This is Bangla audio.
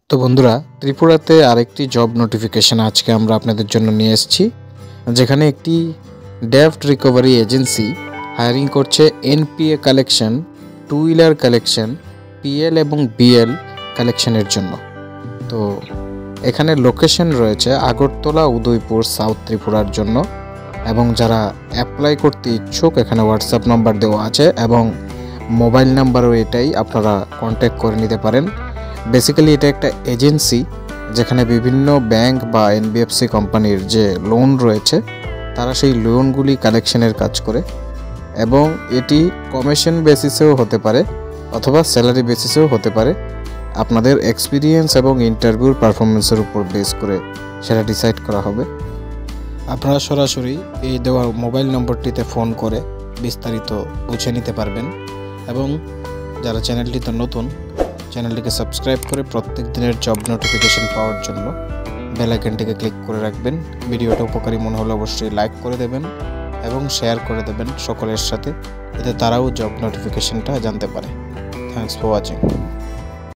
তো বন্ধুরা, ত্রিপুরাতে আরেকটি জব নোটিফিকেশন আজকে আমরা আপনাদের জন্য নিয়ে এসেছি, যেখানে একটি ডেপ্ট রিকভারি এজেন্সি হায়ারিং করছে NPA collection, two wheeler collection, PL এবং বিএল কালেকশনের জন্য। তো এখানে লোকেশন রয়েছে আগরতলা, উদয়পুর, সাউথ ত্রিপুরার জন্য। এবং যারা অ্যাপ্লাই করতে ইচ্ছুক, এখানে হোয়াটসঅ্যাপ নাম্বার দেওয়া আছে এবং মোবাইল নাম্বারও এটাই, আপনারা কন্ট্যাক্ট করে নিতে পারেন। বেসিক্যালি এটা একটা এজেন্সি যেখানে বিভিন্ন ব্যাংক বা এনবিএফসি কোম্পানির যে লোন রয়েছে তারা সেই লোনগুলি কালেকশনের কাজ করে, এবং এটি কমিশন বেসিসেও হতে পারে অথবা স্যালারি বেসিসেও হতে পারে। আপনাদের এক্সপিরিয়েন্স এবং ইন্টারভিউর পারফরমেন্সের উপর বেস করে সেটা ডিসাইড করা হবে। আপনারা সরাসরি এই দেওয়া মোবাইল নম্বরটিতে ফোন করে বিস্তারিত বুঝে নিতে পারবেন। এবং যারা চ্যানেলটিতে নতুন, চ্যানেলটিকে সাবস্ক্রাইব করে প্রত্যেক দিনের জব নোটিফিকেশন পাওয়ার জন্য বেল আইকনটিকে ক্লিক করে রাখবেন। ভিডিওটা উপকারী মনে হলে অবশ্যই লাইক করে দেবেন এবং শেয়ার করে দেবেন সকলের সাথে, এতে তারাও জব নোটিফিকেশনটা জানতে পারে। Thanks for watching.